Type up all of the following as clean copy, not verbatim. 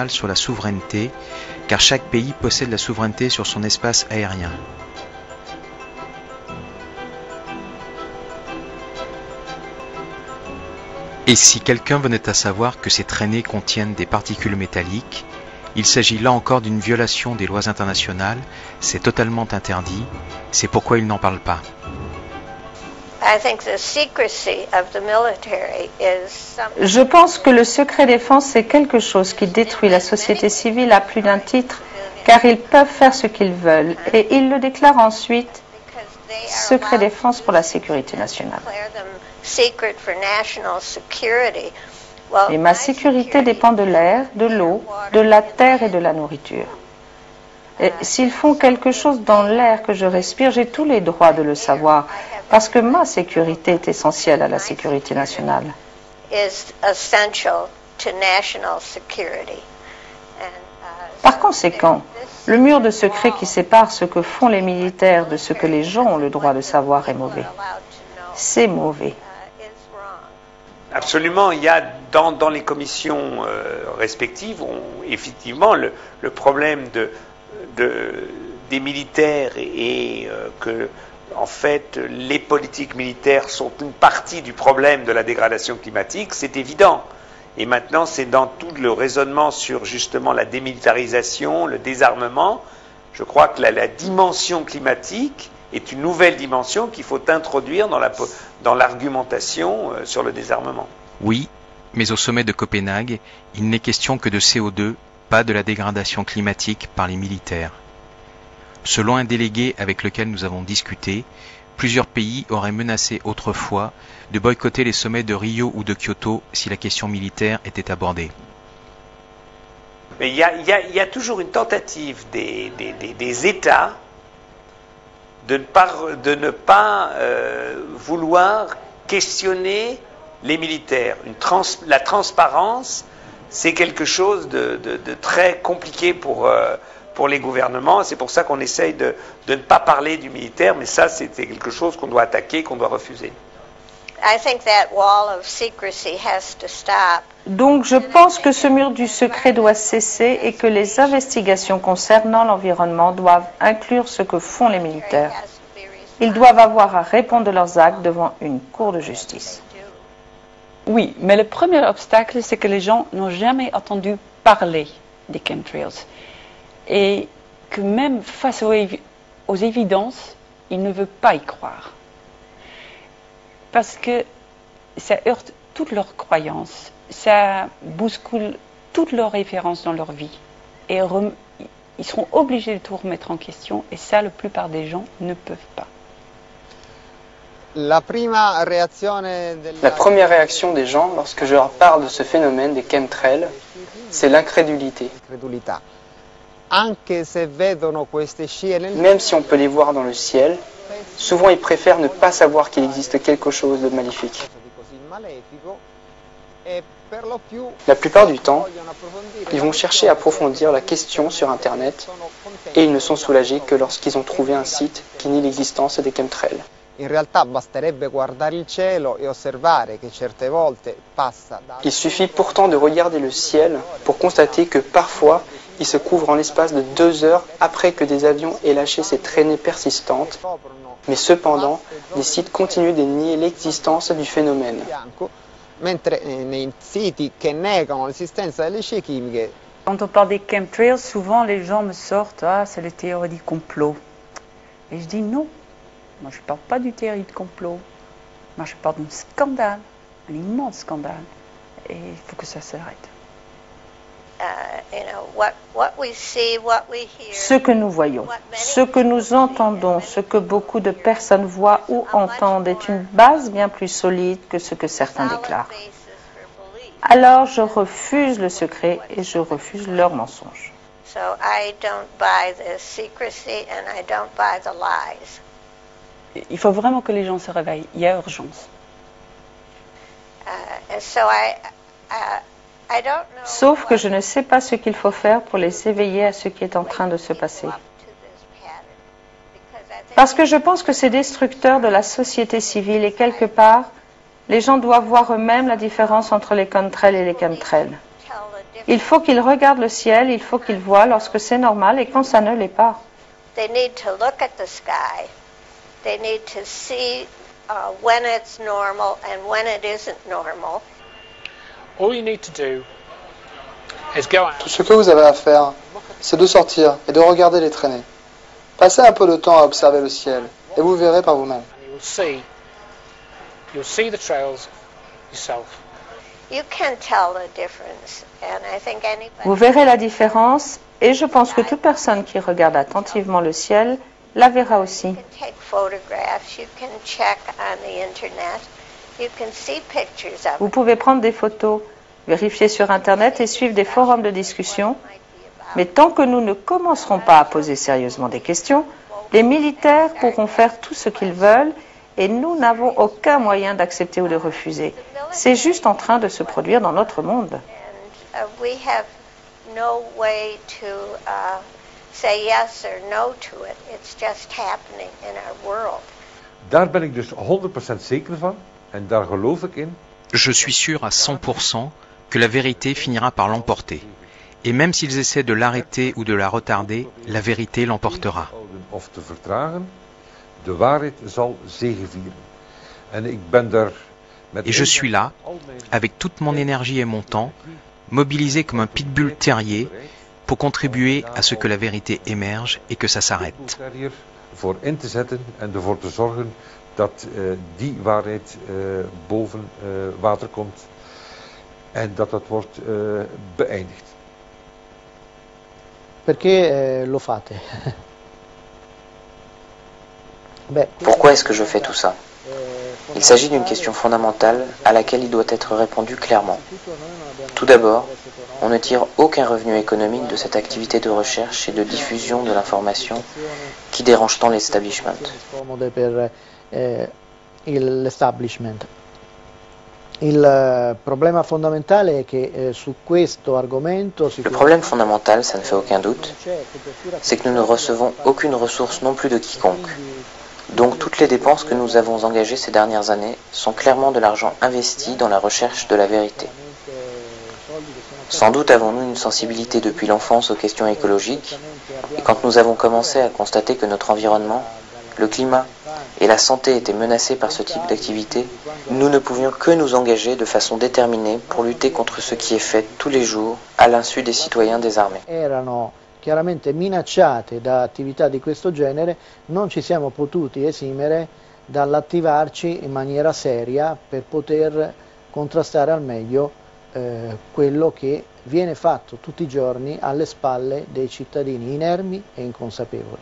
sur la souveraineté, car chaque pays possède la souveraineté sur son espace aérien. Et si quelqu'un venait à savoir que ces traînées contiennent des particules métalliques, il s'agit là encore d'une violation des lois internationales, c'est totalement interdit, c'est pourquoi ils n'en parlent pas. Je pense que le secret défense, c'est quelque chose qui détruit la société civile à plus d'un titre, car ils peuvent faire ce qu'ils veulent, et ils le déclarent ensuite secret défense pour la sécurité nationale. Et ma sécurité dépend de l'air, de l'eau, de la terre et de la nourriture. Et s'ils font quelque chose dans l'air que je respire, j'ai tous les droits de le savoir, parce que ma sécurité est essentielle à la sécurité nationale. Par conséquent, le mur de secret qui sépare ce que font les militaires de ce que les gens ont le droit de savoir est mauvais. C'est mauvais. Absolument, il y a dans les commissions respectives, effectivement, le problème des militaires et que, en fait, les politiques militaires sont une partie du problème de la dégradation climatique, c'est évident. Et maintenant, c'est dans tout le raisonnement sur justement la démilitarisation, le désarmement. Je crois que la dimension climatique est une nouvelle dimension qu'il faut introduire dans l'argumentation sur le désarmement. Oui, mais au sommet de Copenhague, il n'est question que de CO2, pas de la dégradation climatique par les militaires. Selon un délégué avec lequel nous avons discuté, plusieurs pays auraient menacé autrefois de boycotter les sommets de Rio ou de Kyoto si la question militaire était abordée. Mais il y a toujours une tentative des États de ne pas vouloir questionner les militaires. La transparence, c'est quelque chose de très compliqué pour les gouvernements. C'est pour ça qu'on essaye de ne pas parler du militaire, mais ça, c'est quelque chose qu'on doit attaquer, qu'on doit refuser. Donc je pense que ce mur du secret doit cesser et que les investigations concernant l'environnement doivent inclure ce que font les militaires. Ils doivent avoir à répondre de leurs actes devant une cour de justice. Oui, mais le premier obstacle, c'est que les gens n'ont jamais entendu parler des chemtrails. Et que même face aux évidences, ils ne veulent pas y croire. Parce que ça heurte toutes leurs croyances, ça bouscule toutes leurs références dans leur vie. Et ils seront obligés de tout remettre en question, et ça, la plupart des gens ne peuvent pas. La première réaction des gens lorsque je leur parle de ce phénomène des chemtrails, c'est l'incrédulité. Même si on peut les voir dans le ciel, souvent ils préfèrent ne pas savoir qu'il existe quelque chose de maléfique. La plupart du temps, ils vont chercher à approfondir la question sur Internet et ils ne sont soulagés que lorsqu'ils ont trouvé un site qui nie l'existence des chemtrails. Il suffit pourtant de regarder le ciel pour constater que parfois il se couvre en l'espace de 2 heures après que des avions aient lâché ces traînées persistantes. Mais cependant, les sites continuent de nier l'existence du phénomène. Quand on parle des chemtrails, souvent les gens me sortent « Ah, c'est les théories du complot ». Et je dis non. Moi, je ne parle pas du théorie de complot. Moi, je parle d'un scandale, un immense scandale. Et il faut que ça s'arrête. Ce que nous voyons, ce que nous entendons, ce que beaucoup de personnes voient ou entendent est une base bien plus solide que ce que certains déclarent. Alors, je refuse le secret et je refuse leurs mensonges. Il faut vraiment que les gens se réveillent. Il y a urgence. Sauf que je ne sais pas ce qu'il faut faire pour les éveiller à ce qui est en train de se passer. Parce que je pense que c'est destructeur de la société civile et quelque part, les gens doivent voir eux-mêmes la différence entre les contrails et les chemtrails. Il faut qu'ils regardent le ciel, il faut qu'ils voient lorsque c'est normal et quand ça ne l'est pas. They need to look at the sky. They need to see when it's normal and when it isn't normal. All you need to do is go out. Tout ce que vous avez à faire, c'est de sortir et de regarder les traînées. Passez un peu de temps à observer le ciel et vous verrez par vous-même. You'll see the trails yourself. You can tell the difference, and I think anybody. Vous verrez la différence et je pense que toute personne qui regarde attentivement le ciel la verra aussi. You can take photographs. You can check on the internet. You can see pictures of Vous it. pouvez prendre des photos, vérifier sur Internet et suivre des forums de discussion. Mais tant que nous ne commencerons pas à poser sérieusement des questions, les militaires pourront faire tout ce qu'ils veulent et nous n'avons aucun moyen d'accepter ou de refuser. C'est juste en train de se produire dans notre monde. And we have no way to say yes or no to it. It's just happening in our world. Daar ben ik dus 100% zeker van en daar geloof ik in. Je suis sûr à 100% que la vérité finira par l'emporter. Et même s'ils essaient de l'arrêter ou de la retarder, la vérité l'emportera. Of te vertragen, de waarheid zal zegevieren. En ik ben daar met Et je suis là, avec toute mon énergie et mon temps, mobilisé comme un pitbull terrier pour contribuer à ce que la vérité émerge et que ça s'arrête. Voor in te zetten en ervoor te zorgen dat die waarheid boven water komt en dat dat wordt beëindigd. Perché lo fate? Pourquoi est-ce que je fais tout ça? Il s'agit d'une question fondamentale à laquelle il doit être répondu clairement. Tout d'abord, on ne tire aucun revenu économique de cette activité de recherche et de diffusion de l'information qui dérange tant l'establishment. Le problème fondamental, ça ne fait aucun doute, c'est que nous ne recevons aucune ressource non plus de quiconque. Donc toutes les dépenses que nous avons engagées ces dernières années sont clairement de l'argent investi dans la recherche de la vérité. Sans doute avons-nous une sensibilité depuis l'enfance aux questions écologiques, et quand nous avons commencé à constater que notre environnement, le climat et la santé étaient menacés par ce type d'activité, nous ne pouvions que nous engager de façon déterminée pour lutter contre ce qui est fait tous les jours à l'insu des citoyens désarmés. Chiaramente minacciate da attività di questo genere, non ci siamo potuti esimere dall'attivarci in maniera seria per poter contrastare al meglio quello che viene fatto tutti i giorni alle spalle dei cittadini inermi e inconsapevoli.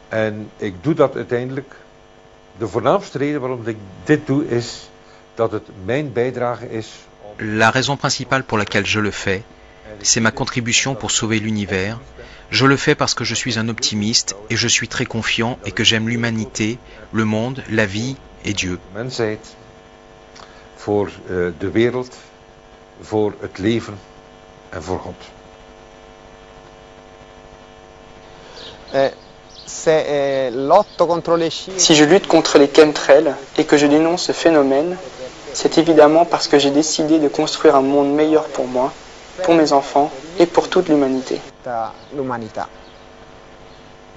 En ik doe dat uiteindelijk. De voornaamste reden waarom ik dit doe is dat het mijn bijdrage is. La raison principale pour laquelle je le fais, c'est ma contribution pour sauver l'univers. Je le fais parce que je suis un optimiste et je suis très confiant et que j'aime l'humanité, le monde, la vie et Dieu. Mensheid, voor de wereld, voor het leven en voor God. Si je lutte contre les chemtrails et que je dénonce ce phénomène, c'est évidemment parce que j'ai décidé de construire un monde meilleur pour moi, pour mes enfants et pour toute l'humanité.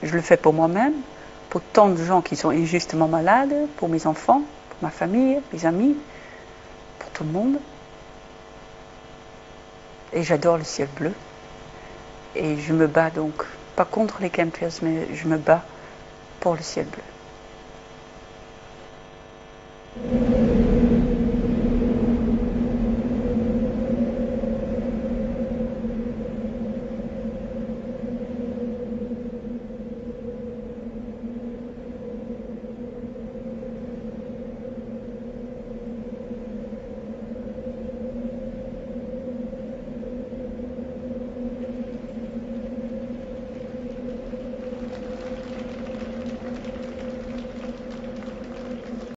Je le fais pour moi-même, pour tant de gens qui sont injustement malades, pour mes enfants, pour ma famille, mes amis, pour tout le monde. Et j'adore le ciel bleu. Et je me bats donc, pas contre les chemtrails, mais je me bats pour le ciel bleu.